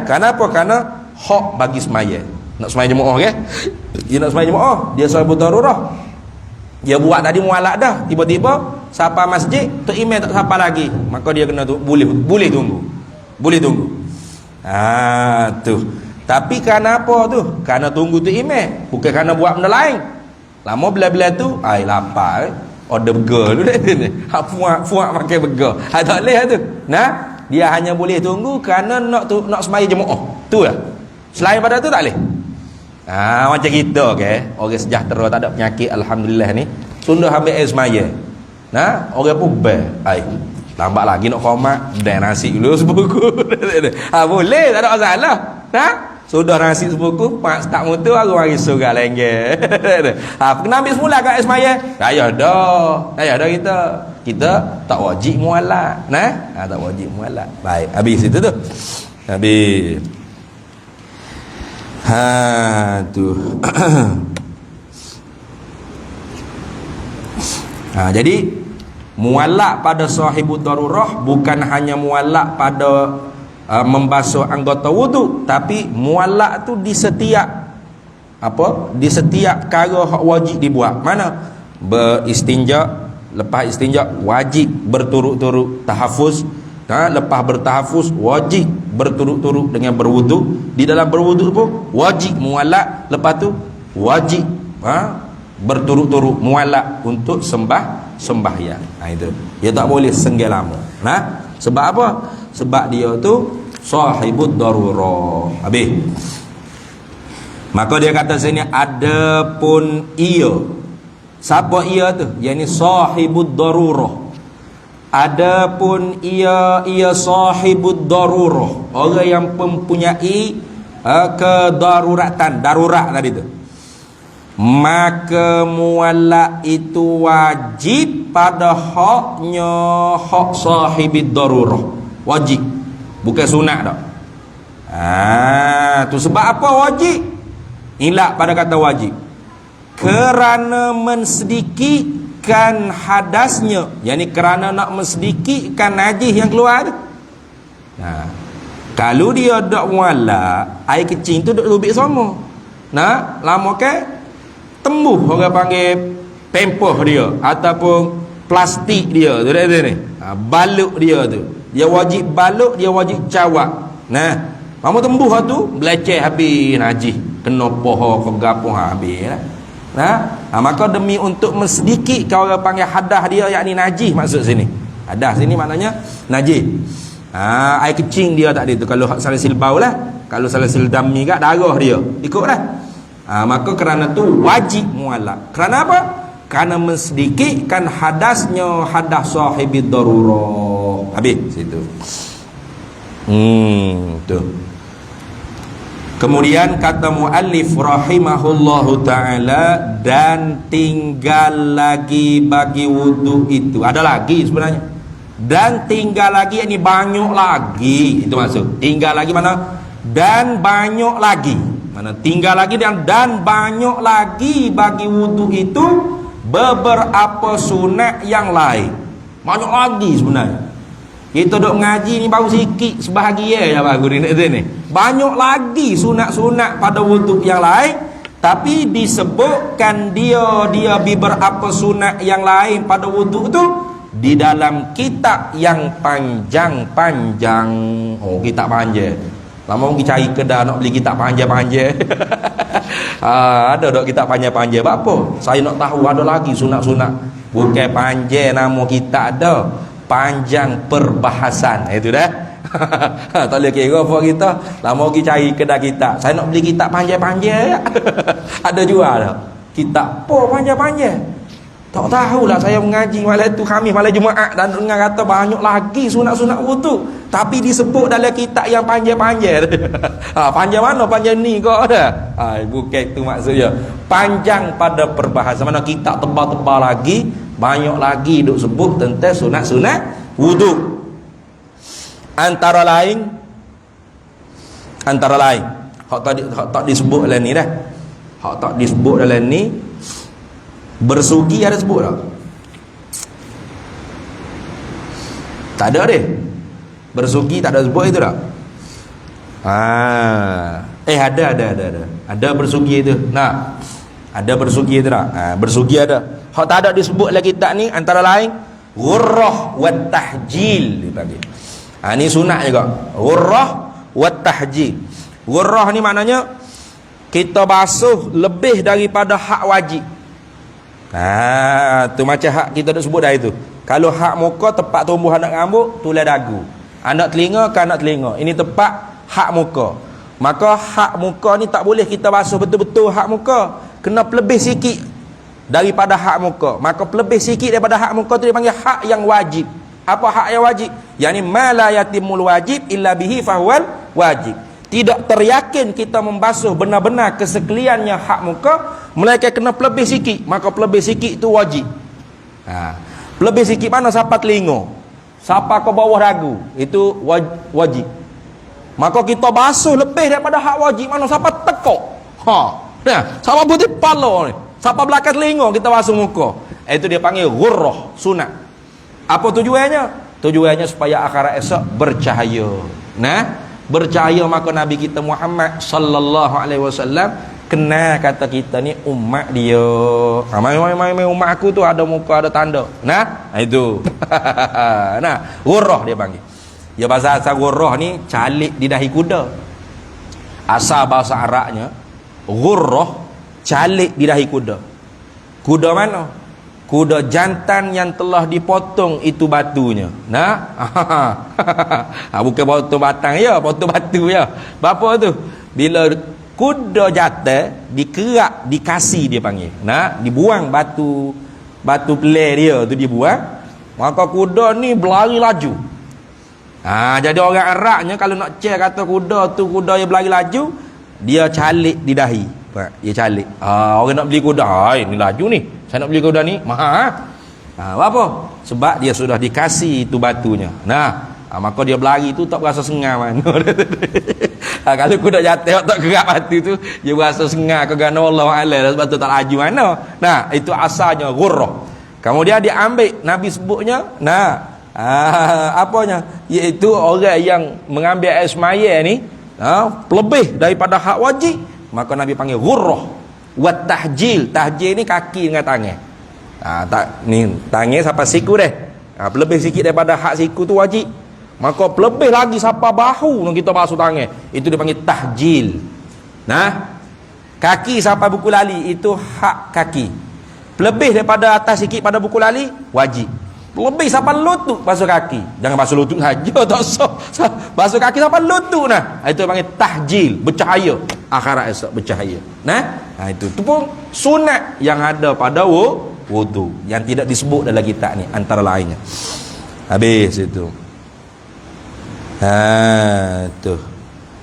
Kenapa? Kerana hak bagi semaya. Nak semaya jemaah kan? Dia nak semaya jemaah, dia sahibud darurah. Dia buat tadi mualak dah, tiba-tiba sampai masjid tu imam tak sampai lagi, maka dia kena boleh tunggu. Tu. Tapi kerana apa tu? Kerana tunggu tu imam, bukan kerana buat benda lain. Lama bila-bila tu lapar, order burger dulu ni. Fuak makan burger. Tak boleh tu. Dia hanya boleh tunggu kerana nak semaya jemaah. Tu lah. Selain pada tu tak boleh. Macam kita orang sejahtera tak ada penyakit, alhamdulillah ni, sudah ambil air semaya. Orang pun lambat lagi nak komat, dan nasi dulu sebuku. Boleh, tak ada masalah. Sudah nasi sebuku, pak tak mutu aku mari surga lengge. Kena ambil semula kat semaya. Ayah dah kita tak wajib mualak. Tak wajib mualak. Baik, habis itu tu. Habis. Tu. Jadi mualak pada sahibud darurah bukan hanya mualak pada membasuh anggota wudu, tapi mualak tu di setiap perkara hak wajib dibuat. Mana? Beristinja, lepas istinja wajib berturut-turut tahafuz. Lepas bertahafuz wajib berturut-turut dengan berwudu. Di dalam berwudu pun wajib mualak. Lepas tu wajib berturut-turut mualak untuk sembahyang. Itu. Dia tak boleh senggel lama. Sebab apa? Sebab dia tu sahibud darurah. Habis. Maka dia kata sini, adapun ia. Siapa ia tu? Yang ni sahibud darurah. Adapun ia sahibud darurah, orang yang mempunyai kedaruratan, darurat tadi tu, maka mualak itu wajib pada hak sahibid darurah. Wajib, bukan sunat dak. Tu sebab apa wajib? Ilak pada kata wajib, kerana mensedikitkan hadasnya, yakni kerana nak mensedikitkan najis yang keluar tu. Kalau dia dak mualak, air kecil tu duk lubik sama. Lama ke tembuh, orang panggil pempoh dia ataupun plastik dia tu dah ni. Baluk dia tu. Dia wajib baluk, dia wajib cawak. Lama tembuh tu beleceh habis najis. Kena poho ke gapo habis lah. Maka demi untuk mensedikitkan, orang panggil hadah dia, yakni najis maksud sini. Hadah sini maknanya najis. Air kecing dia tak ada tu. Kalau salasil bau lah, kalau salasil dami kat darah dia ikutlah. Maka kerana tu wajib mualak. Kerana apa? Kerana mensedikitkan hadasnya, hadas sahibid darurah. Habis situ. Tu. Kemudian kata muallif rahimahullahu ta'ala, dan tinggal lagi bagi wudu itu. Ada lagi sebenarnya. Dan tinggal lagi, ini banyak lagi. Itu maksud. Tinggal lagi mana? Dan banyak lagi. Mana tinggal lagi dan banyak lagi bagi wudu itu beberapa sunat yang lain. Banyak lagi sebenarnya. Kita duk mengaji ni baru sikit sebahagian ya bagus ni. Banyak lagi sunat-sunat pada wuduk yang lain, tapi disebutkan dia beberapa sunat yang lain pada wuduk tu di dalam kitab yang panjang-panjang. Kitab panjang. Lama pergi cari kedai nak beli kitab panjang-panjang. Ada dok kitab panjang-panjang. Apa? Saya nak tahu ada lagi sunat-sunat. Bukan panjang nama kitab ada. Panjang perbahasan. Itu dah. Tak boleh kira apa kita. Lama pergi cari kedai kitab. Saya nak beli kitab panjang-panjang. Ada jual tak? Kitab apa panjang-panjang? Tak tahulah, saya mengaji malam tu, kami malam Jumaat, dan dengar kata banyak lagi sunat-sunat wudu, tapi disebut dalam kitab yang panjang-panjang. Panjang mana? Panjang ni kau ada? Bukan itu maksudnya. Panjang pada perbahasan. Mana kitab tebal-tebal lagi, banyak lagi duk sebut tentang sunat-sunat wudu. Antara lain hak tak disebut dalam ni dah. Hak tak disebut dalam ni, bersugi ada sebut tak? Tak ada deh. Bersugi tak ada sebut itu tak? Ada bersugi itu. Nah, ada bersugi itu tak? Bersugi ada. Hak tak ada disebut dalam kitab ni antara lain ghurrah wa tahjil dipanggil. Ni sunat juga. Ghurrah wa tahjil. Ghurrah ni maknanya kita basuh lebih daripada hak wajib. Tu macam hak kita dah sebut dah itu. Kalau hak muka tempat tumbuh anak rambut, tulang dagu. Anak telinga ke anak telinga. Ini tempat hak muka. Maka hak muka ni tak boleh kita basuh betul-betul hak muka. Kena pelebih sikit daripada hak muka. Maka pelebih sikit daripada hak muka tu dipanggil hak yang wajib. Apa hak yang wajib? Yani ma la yatimul wajib illa bihi fahuwal wajib. Tidak teryakin kita membasuh benar-benar kesekaliannya hak muka, melainkan kena pelebih sikit. Maka pelebih sikit itu wajib. Pelebih sikit mana? Siapa telinga, siapa ke bawah dagu, itu wajib. Maka kita basuh lebih daripada hak wajib mana? Siapa tekuk, siapa putih pala ni, siapa belakang telinga, kita basuh muka. Itu dia panggil ghurrah, sunat. Apa tujuannya? Tujuannya supaya akhirat esok bercahaya. Bercahaya. Maka Nabi kita Muhammad sallallahu alaihi wasallam kenal kata kita ni umat dia. Mai umat aku tu ada muka, ada tanda. Itu. Ghurrah dia panggil. Ya, bahasa asal ghurrah ni calik di dahi kuda. Asal bahasa Arabnya ghurrah, calik di dahi kuda. Kuda mana? Kuda jantan yang telah dipotong itu batunya. Bukan potong batang ya, potong batu ya. Berapa tu? Bila kuda jantan dikerak, dikasih dia panggil. Dibuang batu pelai dia tu dibuang. Maka kuda ni berlari laju. Jadi orang Arabnya kalau nak cek kata kuda tu kuda yang berlari laju, dia calik di dahi. Dia calik. Orang nak beli kuda, ni laju ni. Saya nak beli kuda ni mahal. Apa? Sebab dia sudah dikasih itu batunya. Maka dia berlari tu tak berasa sengar mana. Kalau kuda jatuh tak gerak batu tu, dia berasa sengar kerana Allah Ta'ala, sebab tu tak laju mana. Itu asalnya ghurrah. Kemudian dia ambil, Nabi sebutnya, apanya? Iaitu orang yang mengambil air semaya ni, lebih daripada hak wajib, maka Nabi panggil ghurrah. Wat tahjil. Tahjil ni kaki dengan tangan. Ni tangan sampai siku deh. Lebih sikit daripada hak siku tu wajib. Maka lebih lagi sampai bahu yang kita basuh tangan, itu dipanggil tahjil. Kaki sampai buku lali itu hak kaki. Lebih daripada atas sikit pada buku lali wajib. Lebih sampai lutut basuh kaki. Jangan basuh lutut saja, tak sah. Basuh kaki sampai lutut itu panggil tahjil, bercahaya. Akhirat esok bercahaya. Itu pun sunat yang ada pada wudu, yang tidak disebut dalam kitab ni antara lainnya. Habis itu. Tu.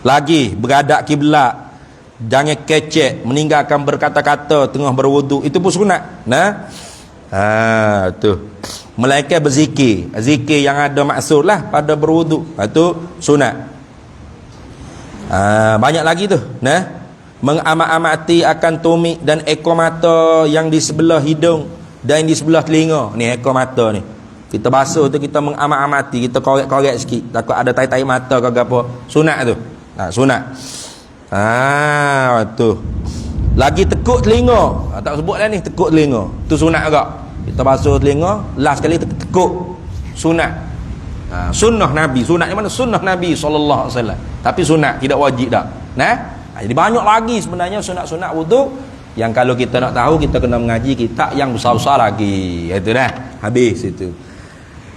Lagi beradab kiblat. Jangan kecek, meninggalkan berkata-kata tengah berwudu, itu pun sunat. Tu. Melainkan berzikir. Zikir yang ada maksud lah pada berwudu, itu sunat. Banyak lagi tu. Mengamat-amati akan tumit dan ekor mata yang di sebelah hidung dan di sebelah telinga. Ni ekor mata ni. Kita basuh tu, kita mengamat-amati, kita korek-korek sikit, takut ada tai-tai mata ke apa. Sunat tu. Sunat. Tu. Lagi tekuk telinga. Tak sebut lah ni, tekuk telinga. Tu sunat juga. Kita basuh telinga, last kali tekuk. Sunat. Sunnah Nabi. Sunat yang mana? Sunnah Nabi SAW. Tapi sunat, tidak wajib dah. Jadi banyak lagi sebenarnya sunat-sunat wudu yang kalau kita nak tahu, kita kena mengaji kitab yang besar-besar lagi. Itu dah. Habis itu.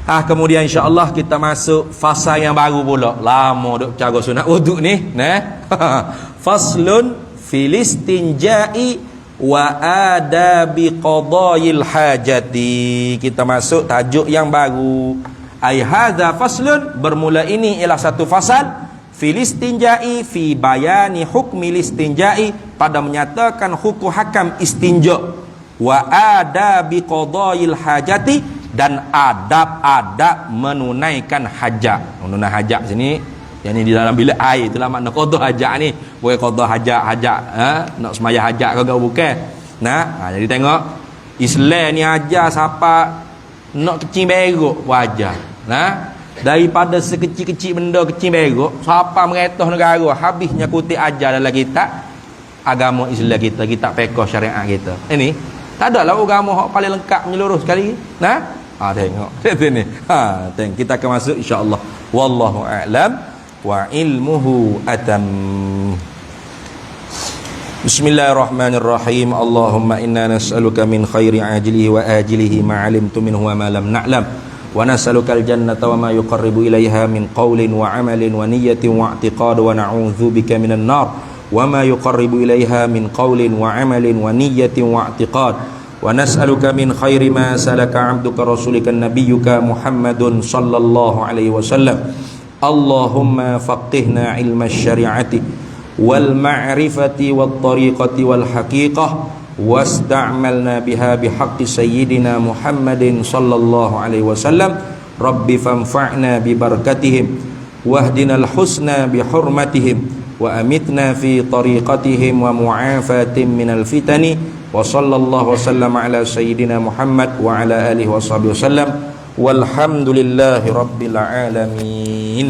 Kemudian insya-Allah kita masuk fasa yang baru pula. Lama duk cara sunat wudu ni. Faslun filistinja'i wa adabi qada'il hajati. Kita masuk tajuk yang baru. Ai hadza faslun, bermula ini ialah satu fasal filistinja'i fi bayani hukmi listinja'i, pada menyatakan hukum hakam istinja, wa adabi qada'il hajati, dan adab-adab menunaikan hajat. Menunaikan hajat sini yang di dalam bilik air, itulah makna qada hajat ni. Bukan qada hajat nak semaya hajat ke bukan. Jadi tengok Islam ni ajar siapa nak kecil berok wajar. Daripada sekecil-kecil benda kecil berok, siapa meretah negara, habisnya kutip ajar dalam kitab agama Islam kita, kitab fiqh syariat kita. Ini tak ada lah agama hak paling lengkap menyeluruh sekali. Tengok sini. Tengok, kita akan masuk insya-Allah. Wallahu a'lam wa ilmuhu atam. Bismillahirrahmanirrahim. Allahumma inna nas'aluka min khairi ajilihi wa ajilihi ma 'alimtu minhu wa ma lam na'lam. Wa nas'alukal jannata wa ma yuqarribu ilaiha min qawlin wa 'amalin wa niyyatin wa i'tiqad, wa na'udzubika minan nar wa ma yuqarribu ilaiha min qawlin wa 'amalin wa niyyatin wa i'tiqad. ونسألك من خير ما سلك عبدك رسولك نبيك محمد صلى الله عليه وسلم اللهم فقهنا علم الشريعة والمعرفة والطريقة والحقيقة واستعملنا بها بحق سيدنا محمد صلى الله عليه وسلم رب فانفعنا ببركتهم واهدنا الحسنى بحرمتهم وأمتنا في طريقتهم ومعافاة من الفتن وصلى الله وسلم على سيدنا محمد وعلى آله وصحبه وسلم والحمد لله رب العالمين.